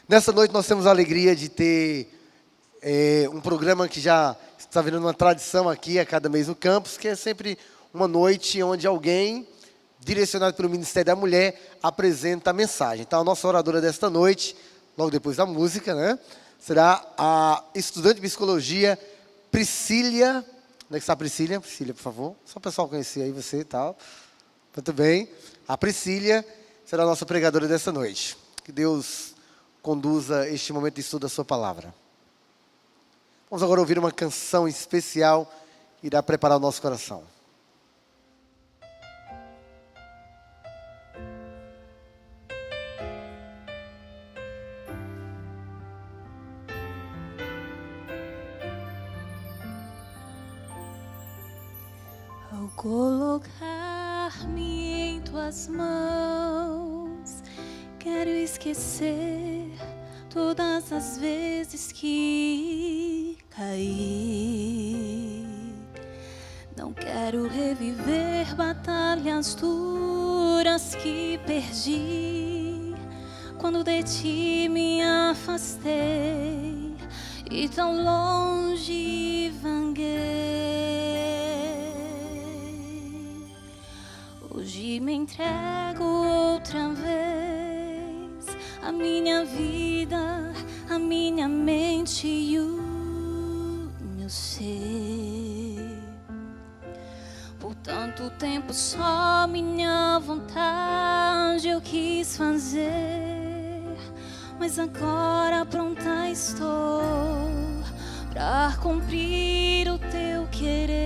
Nessa noite nós temos a alegria de ter um programa que já está virando uma tradição aqui a cada mês no campus, que é sempre uma noite onde alguém, direcionado pelo Ministério da Mulher, apresenta a mensagem. Então, a nossa oradora desta noite, logo depois da música, né, será a estudante de psicologia, Priscília. Onde é que está a Priscília? Priscília, por favor. Só o pessoal conhecer aí você e tal. Muito bem. A Priscília será a nossa pregadora desta noite. Que Deus conduza este momento de estudo da sua palavra. Vamos agora ouvir uma canção especial que irá preparar o nosso coração. Ao colocar-me em tuas mãos, quero esquecer todas as vezes que caí. Não quero reviver batalhas duras que perdi quando de ti me afastei e tão longe vanguei. Hoje me entrego outra vez, a minha vida, a minha mente e o meu ser. Por tanto tempo só minha vontade eu quis fazer, mas agora pronta estou pra cumprir o teu querer.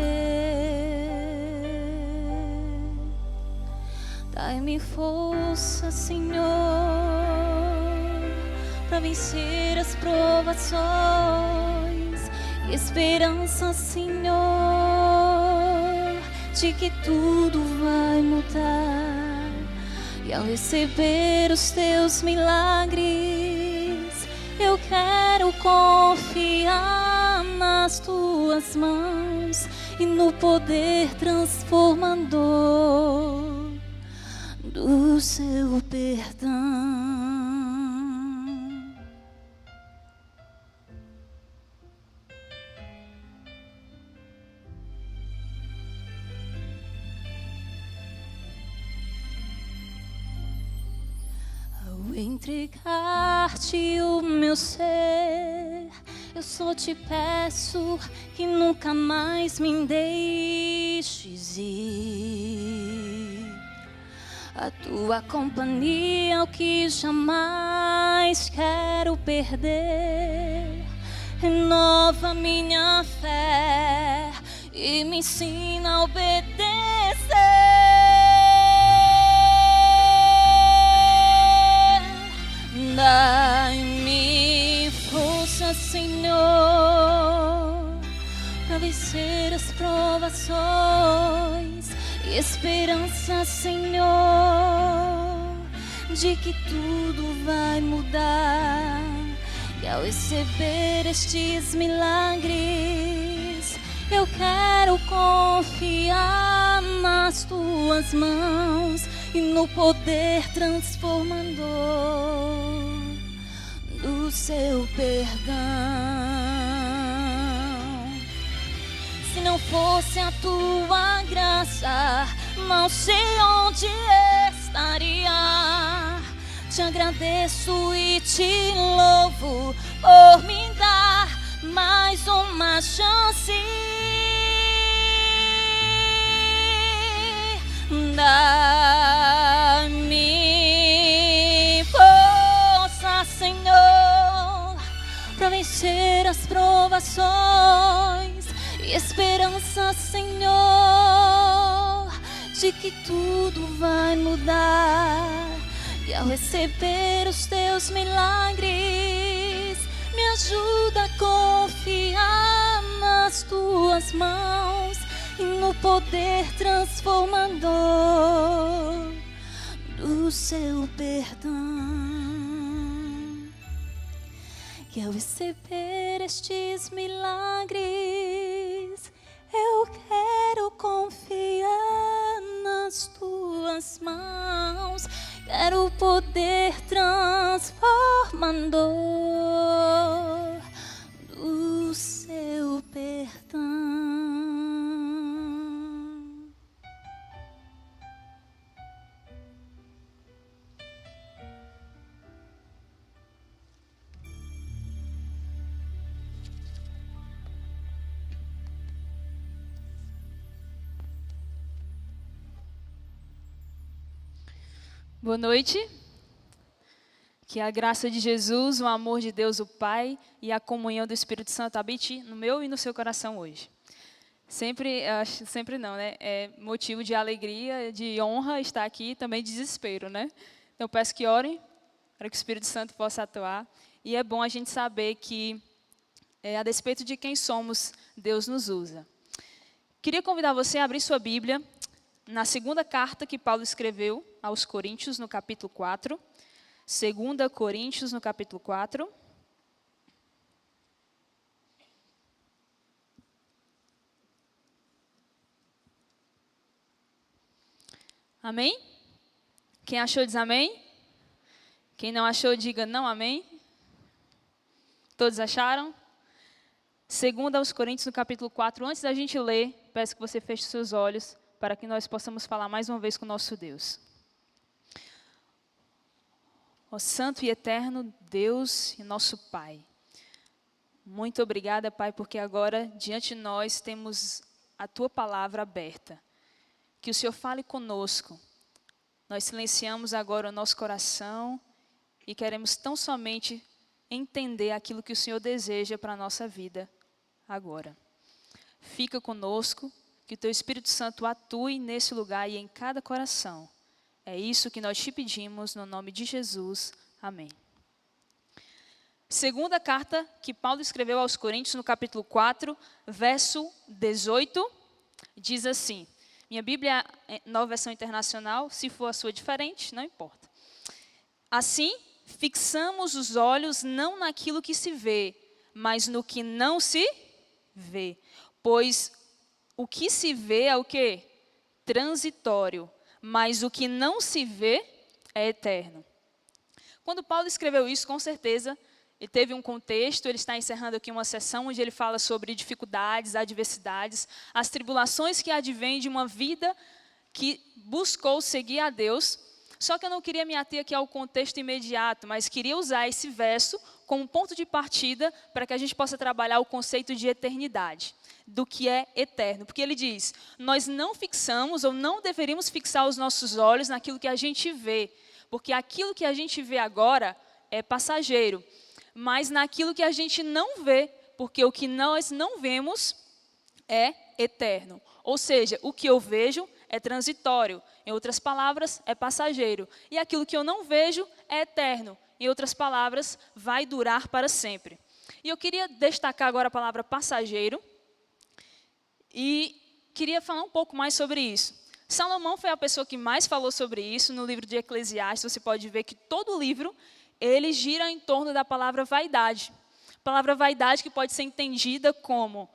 Dai-me força, Senhor, para vencer as provações, e esperança, Senhor, de que tudo vai mudar. E ao receber os teus milagres, eu quero confiar nas tuas mãos e no poder transformador do seu perdão. Ao entregar-te o meu ser, eu só te peço que nunca mais me deixes ir. A tua companhia é o que jamais quero perder. Renova minha fé e me ensina a obedecer. Dai-me força, Senhor, para vencer as provações, e esperança, Senhor, de que tudo vai mudar. E ao receber estes milagres, eu quero confiar nas tuas mãos e no poder transformador do seu perdão. Se não fosse a tua graça, não sei onde estaria. Te agradeço e te louvo por me dar mais uma chance. Dá-me força, Senhor, para vencer as provações, e esperança, Senhor, de que tudo vai mudar. E ao receber os teus milagres, me ajuda a confiar nas tuas mãos e no poder transformador do seu perdão. E ao receber estes milagres, eu quero confiar nas tuas mãos. Quero poder transformador mandou do seu perdão. Boa noite. Que a graça de Jesus, o amor de Deus, o Pai e a comunhão do Espírito Santo habite no meu e no seu coração hoje. Sempre não, né? É motivo de alegria, de honra estar aqui e também de desespero, né? Então, peço que orem para que o Espírito Santo possa atuar. E é bom a gente saber que, a despeito de quem somos, Deus nos usa. Queria convidar você a abrir sua Bíblia na segunda carta que Paulo escreveu aos Coríntios, no capítulo 4. 2 Coríntios, no capítulo 4. Amém? Quem achou, diz amém. Quem não achou, diga não amém. Todos acharam? 2 Coríntios, no capítulo 4. Antes da gente ler, peço que você feche seus olhos para que nós possamos falar mais uma vez com o nosso Deus. Ó Santo e Eterno Deus e nosso Pai, muito obrigada, Pai, porque agora diante de nós temos a Tua palavra aberta. Que o Senhor fale conosco. Nós silenciamos agora o nosso coração e queremos tão somente entender aquilo que o Senhor deseja para a nossa vida agora. Fica conosco, que o Teu Espírito Santo atue nesse lugar e em cada coração. É isso que nós te pedimos, no nome de Jesus. Amém. Segunda carta que Paulo escreveu aos Coríntios, no capítulo 4, verso 18, diz assim. Minha Bíblia é Nova Versão Internacional, se for a sua diferente, não importa. Assim, fixamos os olhos não naquilo que se vê, mas no que não se vê. Pois o que se vê é o quê? Transitório. Mas o que não se vê é eterno. Quando Paulo escreveu isso, com certeza, ele teve um contexto, ele está encerrando aqui uma sessão onde ele fala sobre dificuldades, adversidades, as tribulações que advêm de uma vida que buscou seguir a Deus. Só que eu não queria me ater aqui ao contexto imediato, mas queria usar esse verso como ponto de partida para que a gente possa trabalhar o conceito de eternidade, do que é eterno. Porque ele diz, nós não fixamos ou não deveríamos fixar os nossos olhos naquilo que a gente vê, porque aquilo que a gente vê agora é passageiro, mas naquilo que a gente não vê, porque o que nós não vemos é eterno. Ou seja, o que eu vejo é transitório, em outras palavras, é passageiro. E aquilo que eu não vejo é eterno, em outras palavras, vai durar para sempre. E eu queria destacar agora a palavra passageiro, e queria falar um pouco mais sobre isso. Salomão foi a pessoa que mais falou sobre isso no livro de Eclesiastes. Você pode ver que todo o livro, ele gira em torno da palavra vaidade. A palavra vaidade que pode ser entendida como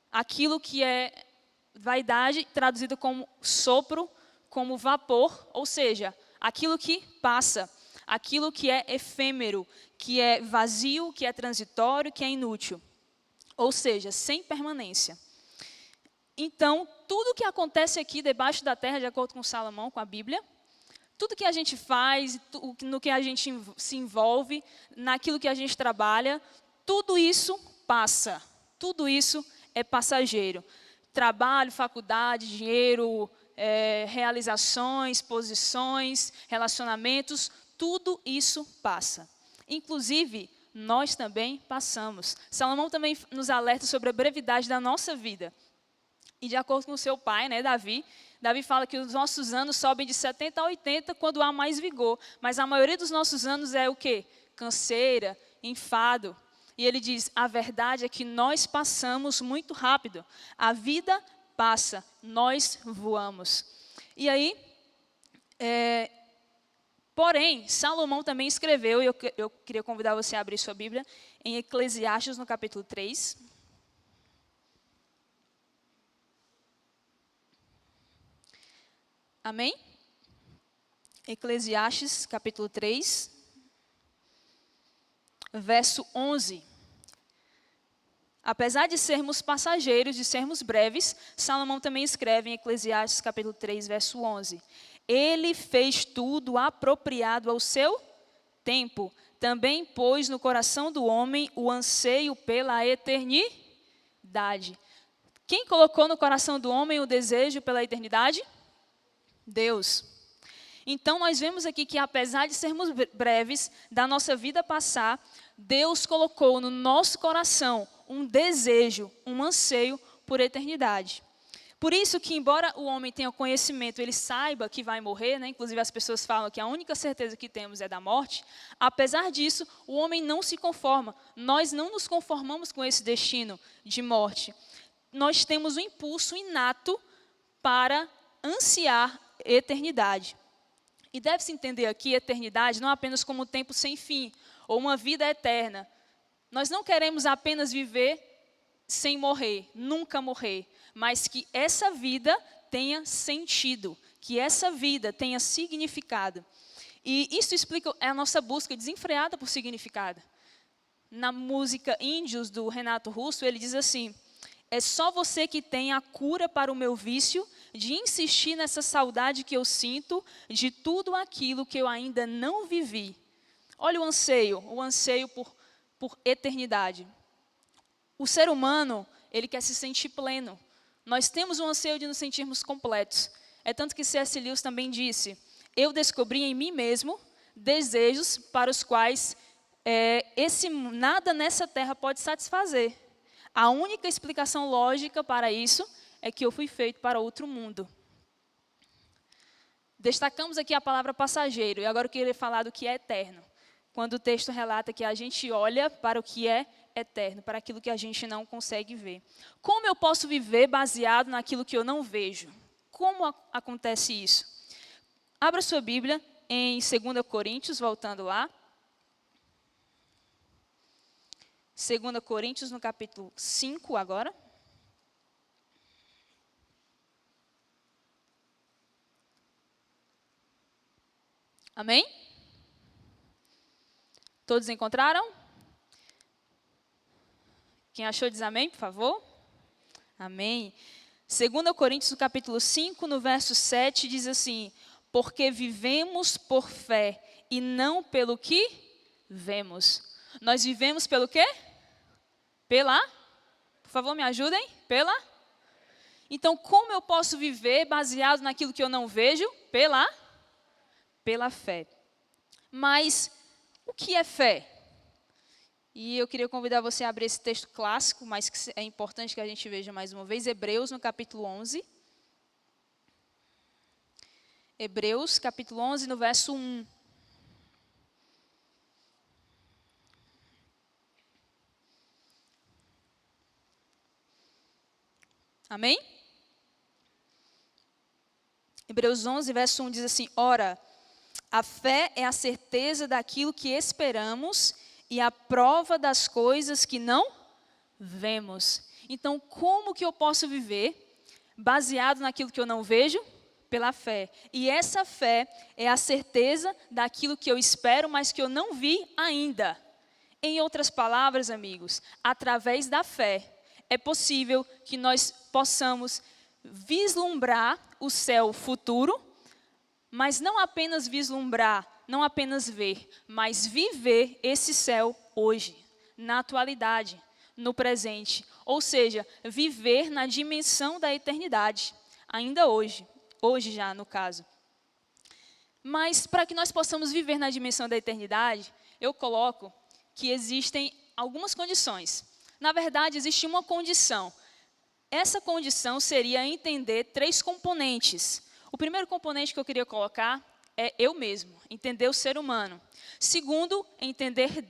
aquilo que é vaidade, traduzida como sopro, como vapor, ou seja, aquilo que passa, aquilo que é efêmero, que é vazio, que é transitório, que é inútil. Ou seja, sem permanência. Então, tudo que acontece aqui debaixo da terra, de acordo com Salomão, com a Bíblia, tudo que a gente faz, no que a gente se envolve, naquilo que a gente trabalha, tudo isso passa, tudo isso é passageiro. Trabalho, faculdade, dinheiro, realizações, posições, relacionamentos, tudo isso passa. Inclusive, nós também passamos. Salomão também nos alerta sobre a brevidade da nossa vida. E de acordo com o seu pai, né, Davi fala que os nossos anos sobem de 70 a 80 quando há mais vigor. Mas a maioria dos nossos anos é o quê? Canseira, enfado. E ele diz, a verdade é que nós passamos muito rápido. A vida passa, nós voamos. E aí, porém, Salomão também escreveu, e eu queria convidar você a abrir sua Bíblia, em Eclesiastes, no capítulo 3. Amém? Eclesiastes, capítulo 3. verso 11. Apesar de sermos passageiros, de sermos breves, Salomão também escreve em Eclesiastes capítulo 3, verso 11. Ele fez tudo apropriado ao seu tempo. Também pôs no coração do homem o anseio pela eternidade. Quem colocou no coração do homem o desejo pela eternidade? Deus. Então, nós vemos aqui que, apesar de sermos breves, da nossa vida passar, Deus colocou no nosso coração um desejo, um anseio por eternidade. Por isso que, embora o homem tenha conhecimento, ele saiba que vai morrer, né? Inclusive as pessoas falam que a única certeza que temos é da morte, apesar disso, o homem não se conforma. Nós não nos conformamos com esse destino de morte. Nós temos um impulso inato para ansiar eternidade. E deve-se entender aqui eternidade não apenas como um tempo sem fim, ou uma vida eterna. Nós não queremos apenas viver sem morrer, nunca morrer, mas que essa vida tenha sentido, que essa vida tenha significado. E isso explica a nossa busca desenfreada por significado. Na música Índios, do Renato Russo, ele diz assim: é só você que tem a cura para o meu vício de insistir nessa saudade que eu sinto de tudo aquilo que eu ainda não vivi. Olha o anseio por eternidade. O ser humano, ele quer se sentir pleno. Nós temos um anseio de nos sentirmos completos. É tanto que C.S. Lewis também disse: eu descobri em mim mesmo desejos para os quais nada nessa terra pode satisfazer. A única explicação lógica para isso é que eu fui feito para outro mundo. Destacamos aqui a palavra passageiro, e agora eu queria falar do que é eterno. Quando o texto relata que a gente olha para o que é eterno, para aquilo que a gente não consegue ver. Como eu posso viver baseado naquilo que eu não vejo? Como acontece isso? Abra sua Bíblia em 2 Coríntios, voltando lá. 2 Coríntios, no capítulo 5 agora. Amém? Todos encontraram? Quem achou diz amém, por favor. Amém. 2 Coríntios, no capítulo 5, no verso 7, diz assim: porque vivemos por fé e não pelo que vemos. Nós vivemos pelo quê? Por favor, me ajudem. Então, como eu posso viver baseado naquilo que eu não vejo? Pela fé. Mas o que é fé? E eu queria convidar você a abrir esse texto clássico, mas que é importante que a gente veja mais uma vez, Hebreus, no capítulo 11. Hebreus, capítulo 11, no verso 1. Amém? Hebreus 11, verso 1 diz assim: ora, a fé é a certeza daquilo que esperamos e a prova das coisas que não vemos. Então, como que eu posso viver baseado naquilo que eu não vejo? Pela fé. E essa fé é a certeza daquilo que eu espero, mas que eu não vi ainda. Em outras palavras, amigos, através da fé, é possível que nós possamos vislumbrar o céu futuro, mas não apenas vislumbrar, não apenas ver, mas viver esse céu hoje, na atualidade, no presente. Ou seja, viver na dimensão da eternidade, ainda hoje já no caso. Mas para que nós possamos viver na dimensão da eternidade, eu coloco que existem algumas condições. Na verdade, existe uma condição. Essa condição seria entender 3 componentes. O primeiro componente que eu queria colocar é eu mesmo, entender o ser humano. Segundo, entender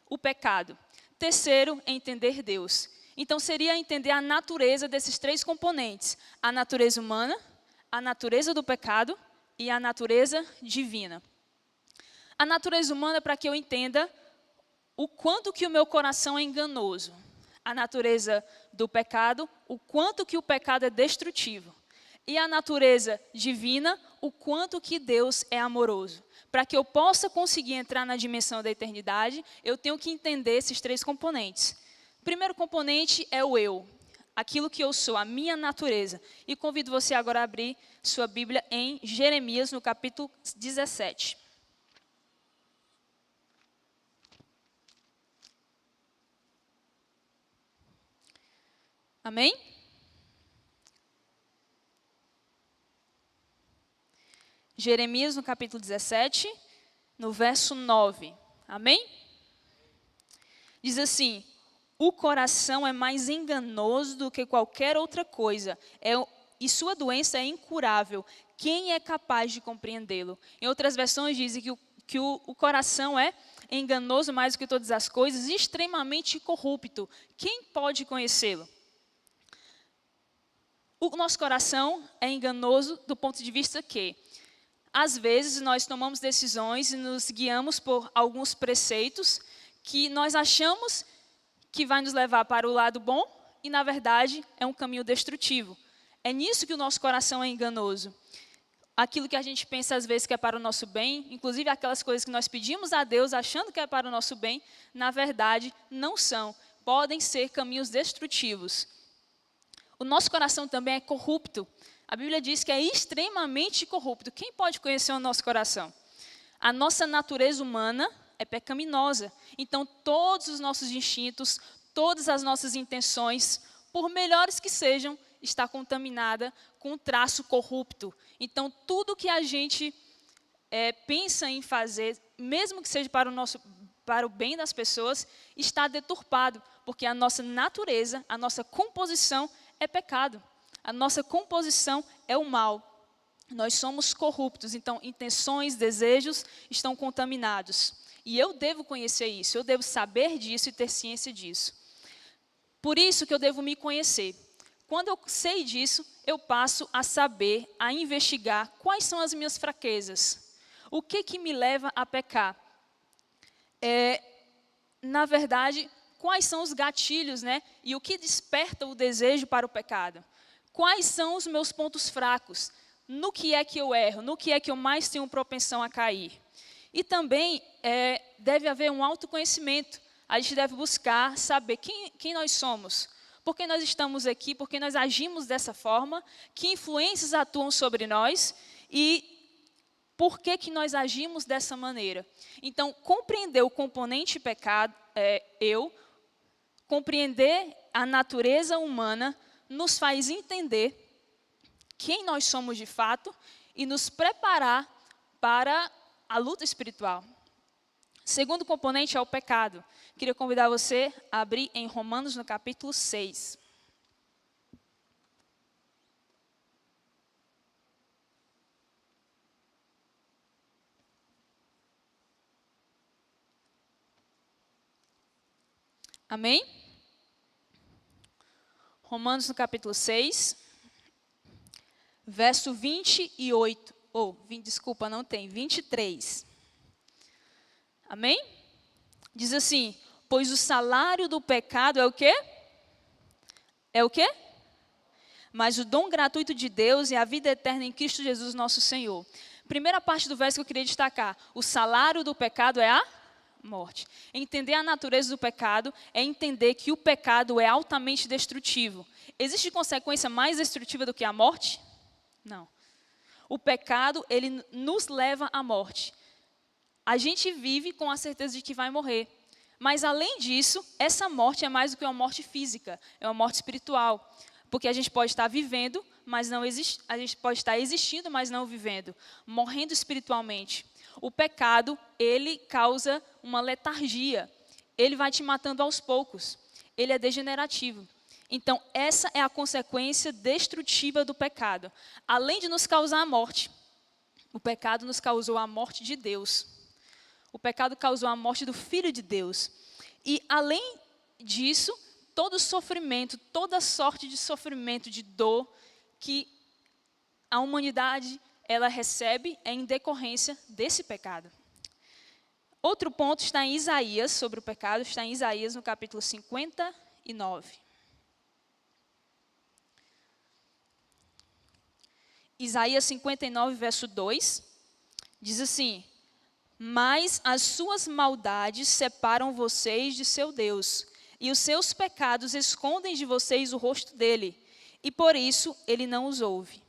o pecado. Terceiro, entender Deus. Então, seria entender a natureza desses 3 componentes. A natureza humana, a natureza do pecado e a natureza divina. A natureza humana, para que eu entenda o quanto que o meu coração é enganoso. A natureza do pecado, o quanto que o pecado é destrutivo. E a natureza divina, o quanto que Deus é amoroso. Para que eu possa conseguir entrar na dimensão da eternidade, eu tenho que entender esses 3 componentes. O primeiro componente é o eu, aquilo que eu sou, a minha natureza. E convido você agora a abrir sua Bíblia em Jeremias, no capítulo 17. Amém? Jeremias, no capítulo 17, no verso 9. Amém? Diz assim: o coração é mais enganoso do que qualquer outra coisa, e sua doença é incurável. Quem é capaz de compreendê-lo? Em outras versões dizem que o coração é enganoso mais do que todas as coisas, e extremamente corrupto. Quem pode conhecê-lo? O nosso coração é enganoso do ponto de vista que, às vezes, nós tomamos decisões e nos guiamos por alguns preceitos que nós achamos que vai nos levar para o lado bom e, na verdade, é um caminho destrutivo. É nisso que o nosso coração é enganoso. Aquilo que a gente pensa, às vezes, que é para o nosso bem, inclusive aquelas coisas que nós pedimos a Deus achando que é para o nosso bem, na verdade, não são. Podem ser caminhos destrutivos. O nosso coração também é corrupto. A Bíblia diz que é extremamente corrupto. Quem pode conhecer o nosso coração? A nossa natureza humana é pecaminosa. Então, todos os nossos instintos, todas as nossas intenções, por melhores que sejam, está contaminada com um traço corrupto. Então, tudo que a gente pensa em fazer, mesmo que seja para o bem das pessoas, está deturpado, porque a nossa natureza, a nossa composição é pecado. A nossa composição é o mal. Nós somos corruptos, então intenções, desejos estão contaminados. E eu devo conhecer isso, eu devo saber disso e ter ciência disso. Por isso que eu devo me conhecer. Quando eu sei disso, eu passo a saber, a investigar quais são as minhas fraquezas. O que me leva a pecar? Na verdade, quais são os gatilhos, né? E o que desperta o desejo para o pecado? Quais são os meus pontos fracos? No que é que eu erro? No que é que eu mais tenho propensão a cair? E também deve haver um autoconhecimento. A gente deve buscar saber quem nós somos. Por que nós estamos aqui? Por que nós agimos dessa forma? Que influências atuam sobre nós? E por que nós agimos dessa maneira? Então, compreender o componente pecado, compreender a natureza humana, nos faz entender quem nós somos de fato e nos preparar para a luta espiritual. Segundo componente é o pecado. Queria convidar você a abrir em Romanos, no capítulo 6. Amém? Romanos, no capítulo 6, verso 28. Desculpa, não tem, 23. Amém? Diz assim: pois o salário do pecado é o quê? É o quê? Mas o dom gratuito de Deus é a vida eterna em Cristo Jesus, nosso Senhor. Primeira parte do verso que eu queria destacar: o salário do pecado é a morte. Entender a natureza do pecado é entender que o pecado é altamente destrutivo. Existe consequência mais destrutiva do que a morte? Não. O pecado, ele nos leva à morte. A gente vive com a certeza de que vai morrer. Mas, além disso, essa morte é mais do que uma morte física, é uma morte espiritual. Porque a gente pode estar vivendo, mas não existe, a gente pode estar existindo, mas não vivendo, morrendo espiritualmente. O pecado, ele causa uma letargia. Ele vai te matando aos poucos. Ele é degenerativo. Então, essa é a consequência destrutiva do pecado. Além de nos causar a morte, o pecado nos causou a morte de Deus. O pecado causou a morte do Filho de Deus. E, além disso, todo sofrimento, toda sorte de sofrimento, de dor que a humanidade ela recebe é em decorrência desse pecado. Outro ponto está em Isaías, sobre o pecado, está em Isaías no capítulo 59. Isaías 59, verso 2, diz assim: Mas as suas maldades separam vocês de seu Deus, e os seus pecados escondem de vocês o rosto dele, e por isso ele não os ouve.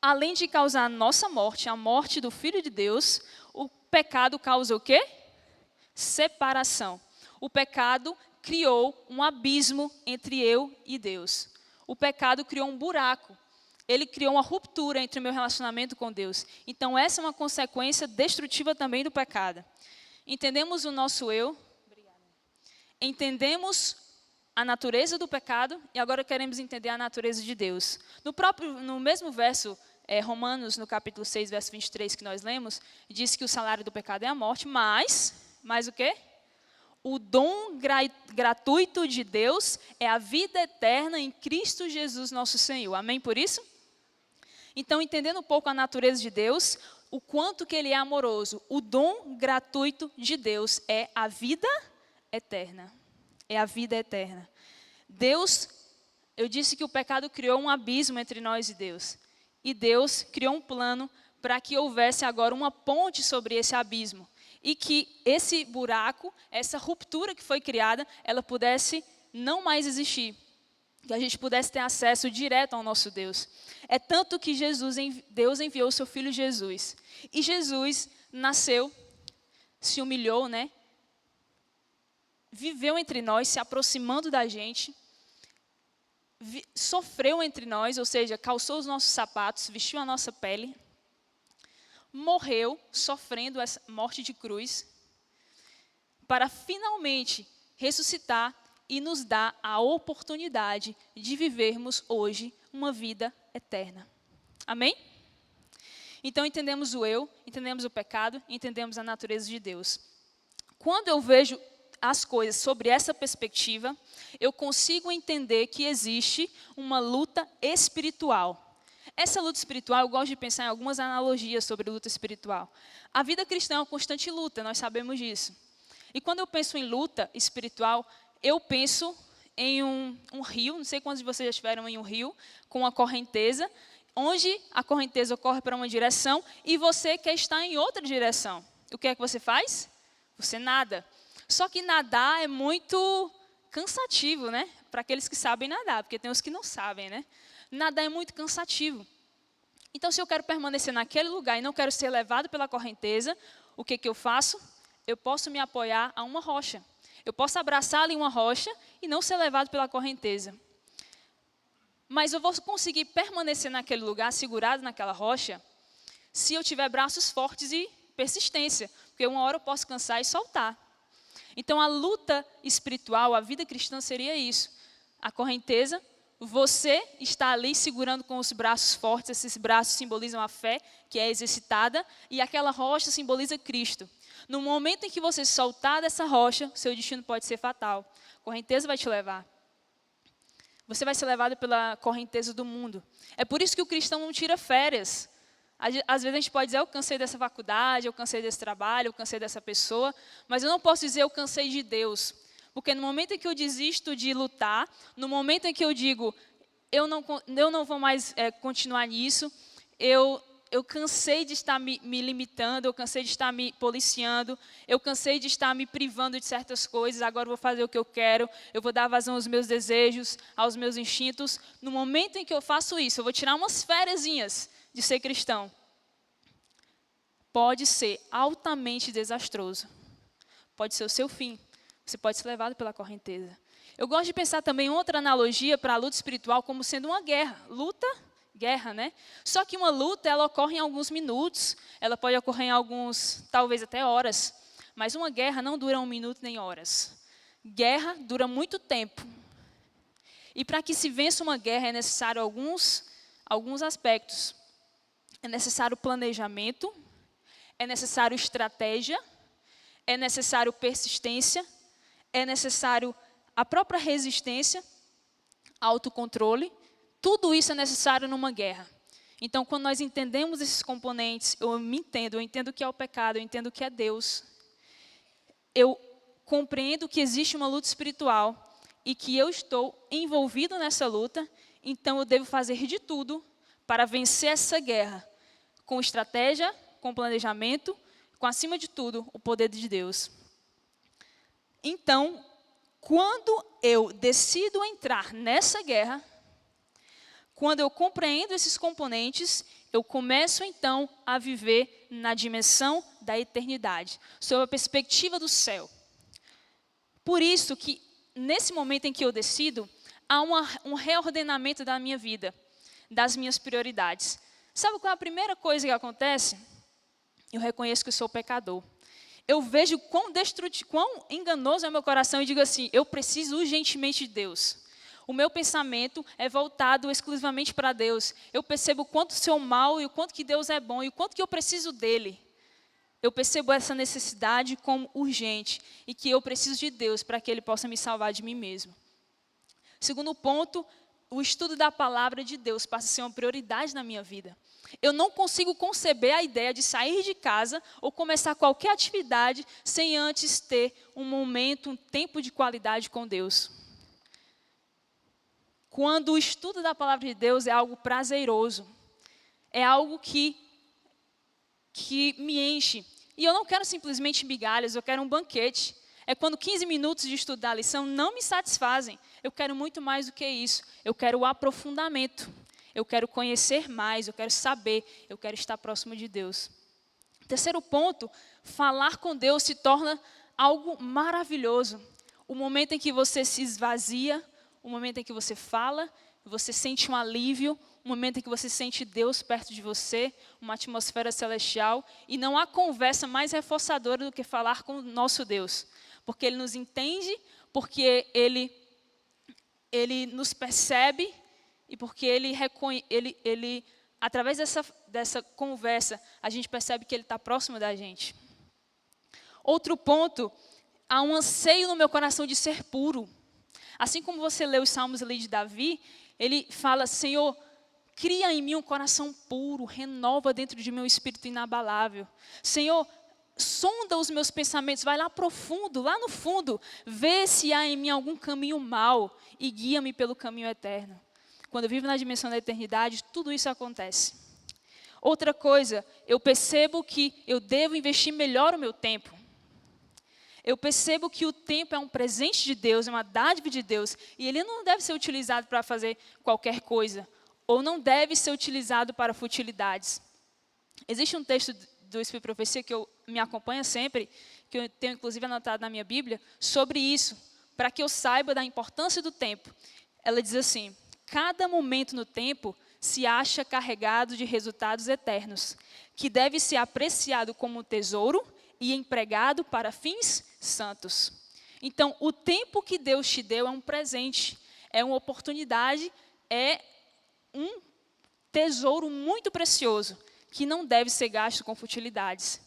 Além de causar a nossa morte, a morte do Filho de Deus, o pecado causa o quê? Separação. O pecado criou um abismo entre eu e Deus. O pecado criou um buraco. Ele criou uma ruptura entre o meu relacionamento com Deus. Então, essa é uma consequência destrutiva também do pecado. Entendemos o nosso eu, entendemos a natureza do pecado e agora queremos entender a natureza de Deus. No mesmo verso, Romanos, no capítulo 6, verso 23, que nós lemos, diz que o salário do pecado é a morte, mas o quê? O dom gratuito de Deus é a vida eterna em Cristo Jesus, nosso Senhor. Amém por isso? Então, entendendo um pouco a natureza de Deus, o quanto que Ele é amoroso, o dom gratuito de Deus é a vida eterna. É a vida eterna. Deus, eu disse que o pecado criou um abismo entre nós e Deus. E Deus criou um plano para que houvesse agora uma ponte sobre esse abismo. E que esse buraco, essa ruptura que foi criada, ela pudesse não mais existir. Que a gente pudesse ter acesso direto ao nosso Deus. É tanto que Deus enviou o seu Filho Jesus. E Jesus nasceu, se humilhou, né? Viveu entre nós, se aproximando da gente. Sofreu entre nós, ou seja, calçou os nossos sapatos, vestiu a nossa pele. Morreu, sofrendo essa morte de cruz. Para finalmente ressuscitar e nos dar a oportunidade de vivermos hoje uma vida eterna. Amém? Então entendemos o eu, entendemos o pecado, entendemos a natureza de Deus. Quando eu vejo as coisas sobre essa perspectiva, eu consigo entender que existe uma luta espiritual. Essa luta espiritual, eu gosto de pensar em algumas analogias sobre luta espiritual. A vida cristã é uma constante luta, nós sabemos disso. E quando eu penso em luta espiritual, eu penso em um rio, não sei quantos de vocês já estiveram em um rio, com uma correnteza, onde a correnteza corre para uma direção e você quer estar em outra direção. O que é que você faz? Você nada. Só que nadar é muito cansativo, né? Para aqueles que sabem nadar, porque tem os que não sabem, né? Nadar é muito cansativo. Então, se eu quero permanecer naquele lugar e não quero ser levado pela correnteza, o que eu faço? Eu posso me apoiar a uma rocha. Eu posso abraçar ali uma rocha e não ser levado pela correnteza. Mas eu vou conseguir permanecer naquele lugar, segurado naquela rocha, se eu tiver braços fortes e persistência. Porque uma hora eu posso cansar e soltar. Então, a luta espiritual, a vida cristã seria isso. A correnteza, você está ali segurando com os braços fortes, esses braços simbolizam a fé, que é exercitada, e aquela rocha simboliza Cristo. No momento em que você soltar dessa rocha, seu destino pode ser fatal. A correnteza vai te levar. Você vai ser levado pela correnteza do mundo. É por isso que o cristão não tira férias. Às vezes a gente pode dizer, eu cansei dessa faculdade, eu cansei desse trabalho, eu cansei dessa pessoa, mas eu não posso dizer, eu cansei de Deus. Porque no momento em que eu desisto de lutar, no momento em que eu digo, eu não vou mais continuar nisso, eu cansei de estar me limitando, eu cansei de estar me policiando, eu cansei de estar me privando de certas coisas, agora eu vou fazer o que eu quero, eu vou dar vazão aos meus desejos, aos meus instintos. No momento em que eu faço isso, eu vou tirar umas fériasinhas de ser cristão. Pode ser altamente desastroso. Pode ser o seu fim. Você pode ser levado pela correnteza. Eu gosto de pensar também em outra analogia para a luta espiritual como sendo uma guerra. Luta, guerra, né? Só que uma luta, ela ocorre em alguns minutos. Ela pode ocorrer em alguns, talvez até horas. Mas uma guerra não dura 1 minuto nem horas. Guerra dura muito tempo. E para que se vença uma guerra é necessário alguns aspectos. É necessário planejamento, é necessário estratégia, é necessário persistência, é necessário a própria resistência, autocontrole. Tudo isso é necessário numa guerra. Então, quando nós entendemos esses componentes, eu entendo o que é o pecado, eu entendo o que é Deus. Eu compreendo que existe uma luta espiritual e que eu estou envolvido nessa luta, então eu devo fazer de tudo para vencer essa guerra, com estratégia, com planejamento, com, acima de tudo, o poder de Deus. Então, quando eu decido entrar nessa guerra, quando eu compreendo esses componentes, eu começo então a viver na dimensão da eternidade, sob a perspectiva do céu. Por isso que, nesse momento em que eu decido, há um reordenamento da minha vida, das minhas prioridades. Sabe qual é a primeira coisa que acontece? Eu reconheço que eu sou pecador. Eu vejo quão enganoso é o meu coração e digo assim, eu preciso urgentemente de Deus. O meu pensamento é voltado exclusivamente para Deus. Eu percebo o quanto sou mal e o quanto que Deus é bom e o quanto que eu preciso dEle. Eu percebo essa necessidade como urgente e que eu preciso de Deus para que Ele possa me salvar de mim mesmo. Segundo ponto, o estudo da palavra de Deus passa a ser uma prioridade na minha vida. Eu não consigo conceber a ideia de sair de casa ou começar qualquer atividade sem antes ter um momento, um tempo de qualidade com Deus. Quando o estudo da palavra de Deus é algo prazeroso, é algo que me enche. E eu não quero simplesmente migalhas, eu quero um banquete. É quando 15 minutos de estudar a lição não me satisfazem. Eu quero muito mais do que isso. Eu quero o aprofundamento. Eu quero conhecer mais, eu quero saber, eu quero estar próximo de Deus. Terceiro ponto, falar com Deus se torna algo maravilhoso. O momento em que você se esvazia, o momento em que você fala, você sente um alívio, o momento em que você sente Deus perto de você, uma atmosfera celestial, e não há conversa mais reforçadora do que falar com o nosso Deus. Porque Ele nos entende, porque Ele nos percebe, e porque Ele através dessa conversa, a gente percebe que Ele está próximo da gente. Outro ponto, há um anseio no meu coração de ser puro. Assim como você lê os salmos ali de Davi, ele fala, Senhor, cria em mim um coração puro, renova dentro de mim um espírito inabalável. Senhor, sonda os meus pensamentos, vai lá profundo, lá no fundo, vê se há em mim algum caminho mau e guia-me pelo caminho eterno. Quando eu vivo na dimensão da eternidade, tudo isso acontece. Outra coisa, eu percebo que eu devo investir melhor o meu tempo. Eu percebo que o tempo é um presente de Deus, é uma dádiva de Deus, e ele não deve ser utilizado para fazer qualquer coisa, ou não deve ser utilizado para futilidades. Existe um texto do Espírito de Profecia que me acompanha sempre, que eu tenho inclusive anotado na minha Bíblia, sobre isso, para que eu saiba da importância do tempo. Ela diz assim, cada momento no tempo se acha carregado de resultados eternos, que deve ser apreciado como um tesouro e empregado para fins santos. Então, o tempo que Deus te deu é um presente, é uma oportunidade, é um tesouro muito precioso, que não deve ser gasto com futilidades.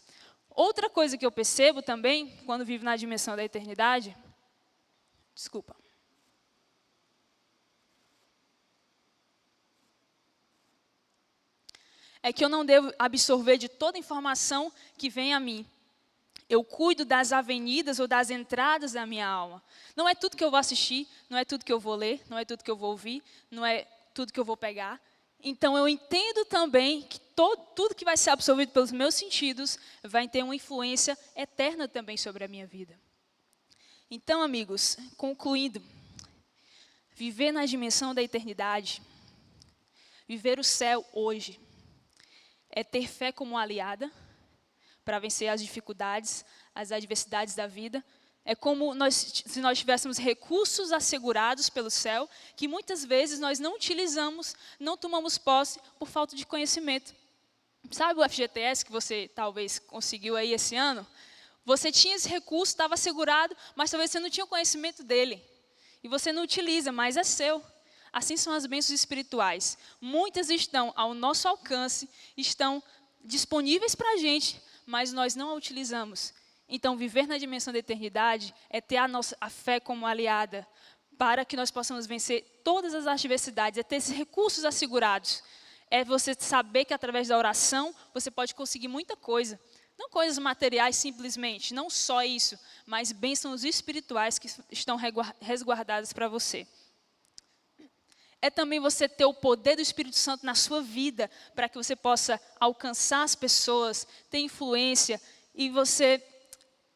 Outra coisa que eu percebo também, quando vivo na dimensão da eternidade, é que eu não devo absorver de toda a informação que vem a mim. Eu cuido das avenidas ou das entradas da minha alma. Não é tudo que eu vou assistir, não é tudo que eu vou ler, não é tudo que eu vou ouvir, não é tudo que eu vou pegar. Então, eu entendo também que tudo que vai ser absorvido pelos meus sentidos vai ter uma influência eterna também sobre a minha vida. Então, amigos, concluindo, viver na dimensão da eternidade, viver o céu hoje, é ter fé como aliada para vencer as dificuldades, as adversidades da vida. É como se nós tivéssemos recursos assegurados pelo céu, que muitas vezes nós não utilizamos, não tomamos posse por falta de conhecimento. Sabe o FGTS que você talvez conseguiu aí esse ano? Você tinha esse recurso, estava assegurado, mas talvez você não tinha o conhecimento dele. E você não utiliza, mas é seu. Assim são as bênçãos espirituais. Muitas estão ao nosso alcance, estão disponíveis para a gente, mas nós não a utilizamos. Então, viver na dimensão da eternidade é ter a fé como aliada, para que nós possamos vencer todas as adversidades, é ter esses recursos assegurados. É você saber que através da oração você pode conseguir muita coisa. Não coisas materiais simplesmente, não só isso, mas bênçãos espirituais que estão resguardadas para você. É também você ter o poder do Espírito Santo na sua vida, para que você possa alcançar as pessoas, ter influência e você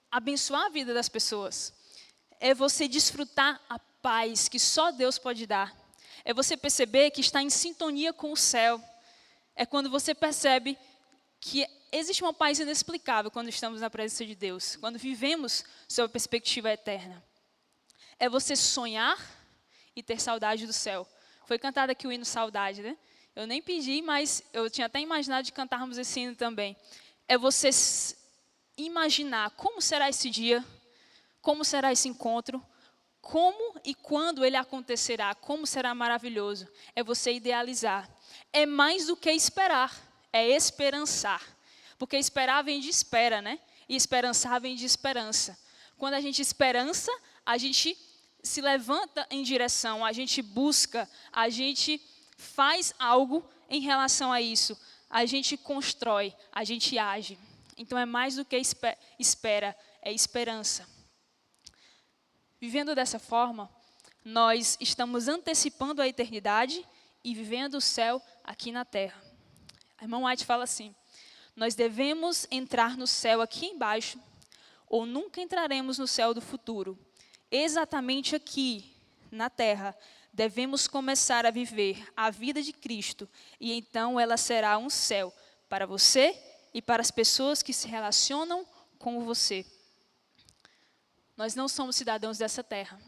abençoar a vida das pessoas. É você desfrutar a paz que só Deus pode dar. É você perceber que está em sintonia com o céu. É quando você percebe que existe uma paz inexplicável quando estamos na presença de Deus, quando vivemos sob a perspectiva eterna. É você sonhar e ter saudade do céu. Foi cantado aqui o hino Saudade, né? Eu nem pedi, mas eu tinha até imaginado de cantarmos esse hino também. É você imaginar como será esse dia, como será esse encontro, como e quando ele acontecerá, como será maravilhoso. É você idealizar. É mais do que esperar, é esperançar. Porque esperar vem de espera, né? E esperançar vem de esperança. Quando a gente esperança, a gente se levanta em direção, a gente busca, a gente faz algo em relação a isso. A gente constrói, a gente age. Então é mais do que espera, é esperança. Vivendo dessa forma, nós estamos antecipando a eternidade e vivendo o céu aqui na terra. A irmã White fala assim: nós devemos entrar no céu aqui embaixo, ou nunca entraremos no céu do futuro. Exatamente aqui, na terra, devemos começar a viver a vida de Cristo, e então ela será um céu para você e para as pessoas que se relacionam com você. Nós não somos cidadãos dessa terra.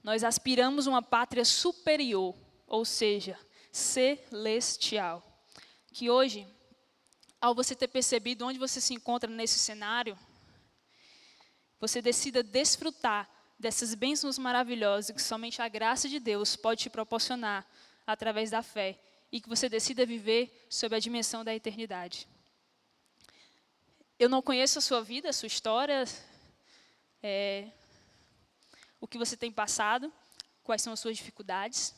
Nós aspiramos uma pátria superior, ou seja, celestial. Que hoje, ao você ter percebido onde você se encontra nesse cenário, você decida desfrutar dessas bênçãos maravilhosas que somente a graça de Deus pode te proporcionar através da fé, e que você decida viver sob a dimensão da eternidade. Eu não conheço a sua vida, a sua história, o que você tem passado, quais são as suas dificuldades.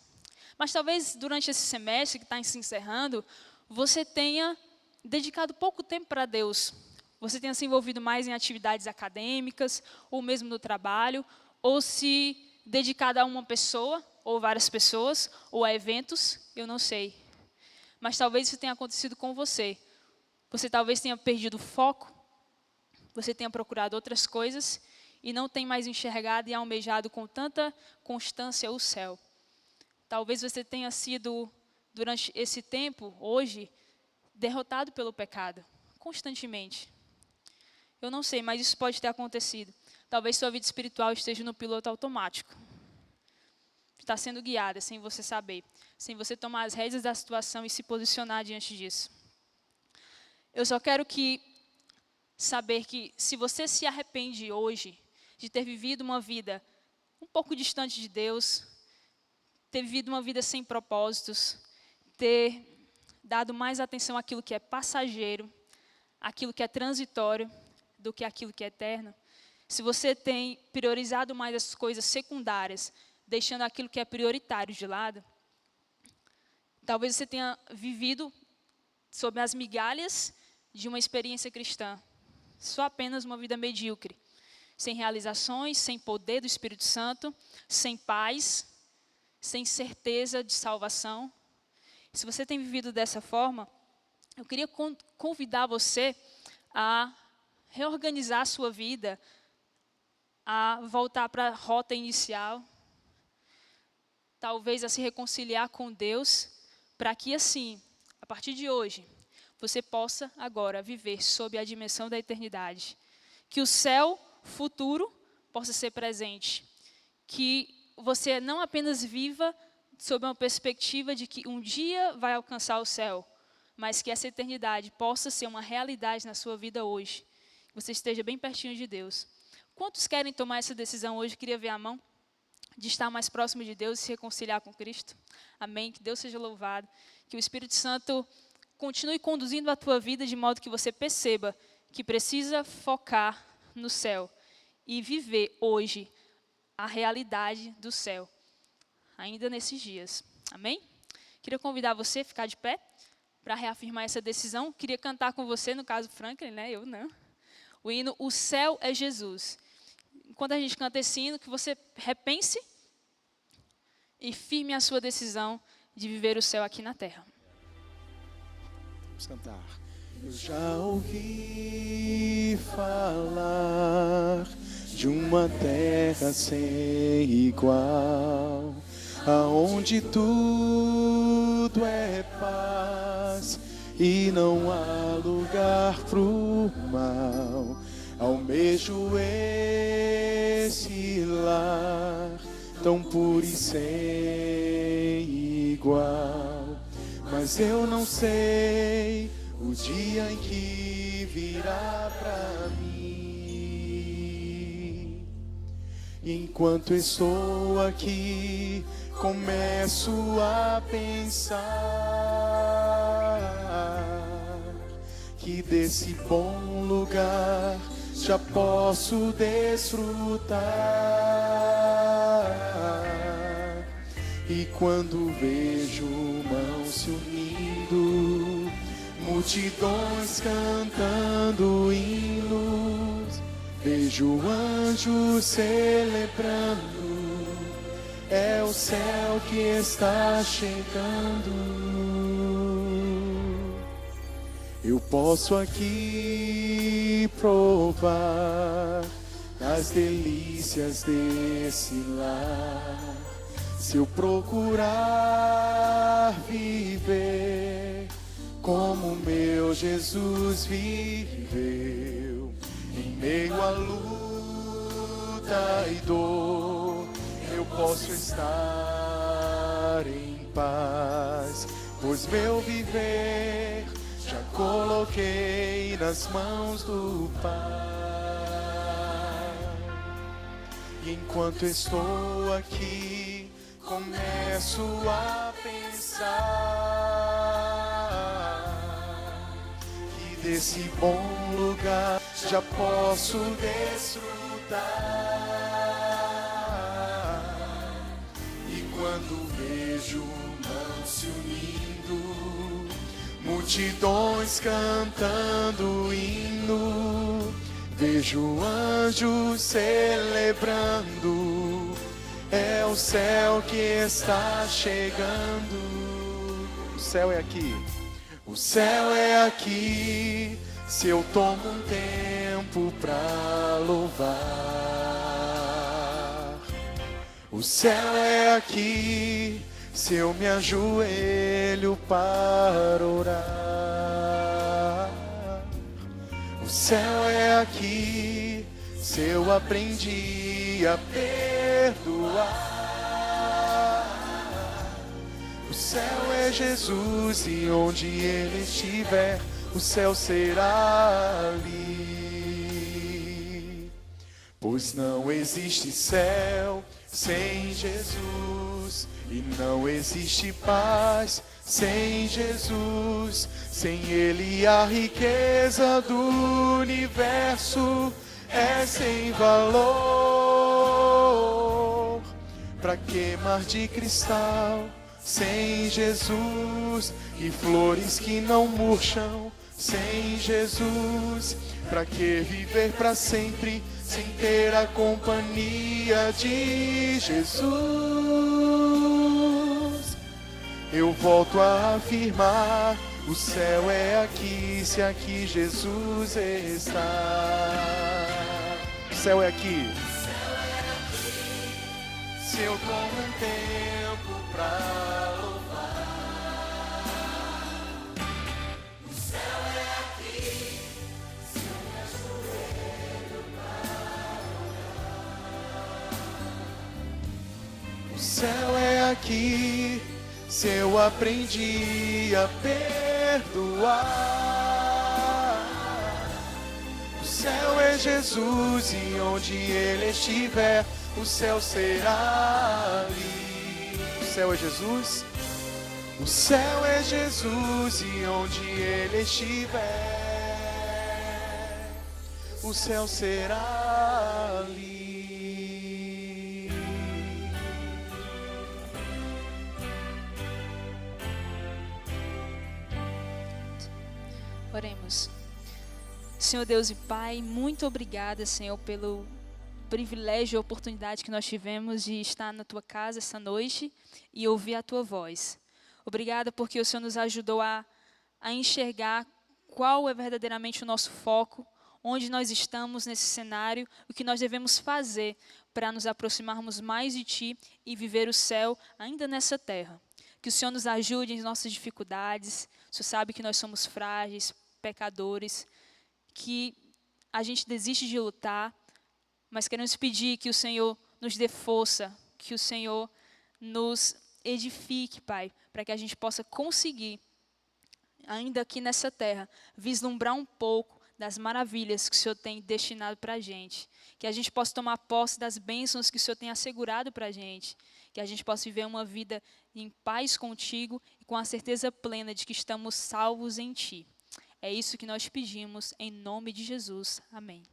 Mas talvez durante esse semestre que está se encerrando, você tenha dedicado pouco tempo para Deus. Você tenha se envolvido mais em atividades acadêmicas, ou mesmo no trabalho, ou se dedicado a uma pessoa, ou várias pessoas, ou a eventos, eu não sei. Mas talvez isso tenha acontecido com você. Você talvez tenha perdido o foco, você tenha procurado outras coisas e não tem mais enxergado e almejado com tanta constância o céu. Talvez você tenha sido, durante esse tempo, hoje, derrotado pelo pecado, constantemente. Eu não sei, mas isso pode ter acontecido. Talvez sua vida espiritual esteja no piloto automático. Está sendo guiada sem você saber, sem você tomar as rédeas da situação e se posicionar diante disso. Eu só quero saber que se você se arrepende hoje de ter vivido uma vida um pouco distante de Deus, ter vivido uma vida sem propósitos, ter dado mais atenção àquilo que é passageiro, àquilo que é transitório, do que àquilo que é eterno, se você tem priorizado mais as coisas secundárias, deixando aquilo que é prioritário de lado, talvez você tenha vivido sob as migalhas de uma experiência cristã, só apenas uma vida medíocre, sem realizações, sem poder do Espírito Santo, sem paz, sem certeza de salvação. Se você tem vivido dessa forma, eu queria convidar você a reorganizar a sua vida, a voltar para a rota inicial, talvez a se reconciliar com Deus, para que assim, a partir de hoje, você possa agora viver sob a dimensão da eternidade. Que o céu futuro possa ser presente. Que você não apenas viva sob uma perspectiva de que um dia vai alcançar o céu, mas que essa eternidade possa ser uma realidade na sua vida hoje. Que você esteja bem pertinho de Deus. Quantos querem tomar essa decisão hoje? Queria ver a mão. De estar mais próximo de Deus e se reconciliar com Cristo. Amém. Que Deus seja louvado. Que o Espírito Santo continue conduzindo a tua vida de modo que você perceba que precisa focar no céu e viver hoje a realidade do céu, ainda nesses dias. Amém? Queria convidar você a ficar de pé para reafirmar essa decisão. Queria cantar com você, no caso Franklin, né? Eu não. O hino O Céu é Jesus. Enquanto a gente canta esse hino, que você repense e firme a sua decisão de viver o céu aqui na terra. Vamos cantar. Eu já ouvi falar de uma terra sem igual, aonde tudo é paz e não há lugar pro mal. Almejo esse lar tão puro e sem igual, mas eu não sei o dia em que virá pra mim. Enquanto estou aqui, começo a pensar que desse bom lugar já posso desfrutar. E quando vejo mãos se unindo, multidões cantando hinos, vejo anjos celebrando, é o céu que está chegando. Eu posso aqui provar das delícias desse lar, se eu procurar viver como meu Jesus viveu, em meio à luta e dor, eu posso estar em paz, pois meu viver já coloquei nas mãos do Pai. E enquanto estou aqui, começo a pensar que desse bom lugar já posso desfrutar. E quando vejo mãos se unindo, multidões cantando hino, vejo anjos celebrando, é o céu que está chegando. O céu é aqui, o céu é aqui, se eu tomo um tempo pra louvar. O céu é aqui, se eu me ajoelho para orar. O céu é aqui, se eu aprendi a perdoar. O céu é Jesus e onde Ele estiver, o céu será ali. Pois não existe céu sem Jesus, e não existe paz sem Jesus. Sem Ele a riqueza do universo é sem valor. Pra que mar de cristal sem Jesus, e flores que não murcham sem Jesus? Pra que viver pra sempre sem ter a companhia de Jesus? Eu volto a afirmar, o céu é aqui, se aqui Jesus está. O céu é aqui, se eu tomo um tempo pra louvar. O céu é aqui, se eu me ajoelho para orar. O céu é aqui, se eu aprendi a perdoar. O céu é Jesus e onde Ele estiver, o céu será ali. O céu é Jesus, o céu é Jesus e onde Ele estiver, o céu será ali. Oremos. Senhor Deus e Pai, muito obrigada, Senhor, pelo privilégio e oportunidade que nós tivemos de estar na Tua casa essa noite e ouvir a Tua voz. Obrigada porque o Senhor nos ajudou a enxergar qual é verdadeiramente o nosso foco, onde nós estamos nesse cenário, o que nós devemos fazer para nos aproximarmos mais de Ti e viver o céu ainda nessa terra. Que o Senhor nos ajude em nossas dificuldades. O Senhor sabe que nós somos frágeis, pecadores, que a gente desiste de lutar, mas queremos pedir que o Senhor nos dê força, que o Senhor nos edifique, Pai, para que a gente possa conseguir, ainda aqui nessa terra, vislumbrar um pouco das maravilhas que o Senhor tem destinado para a gente. Que a gente possa tomar posse das bênçãos que o Senhor tem assegurado para a gente. Que a gente possa viver uma vida em paz contigo e com a certeza plena de que estamos salvos em Ti. É isso que nós pedimos, em nome de Jesus. Amém.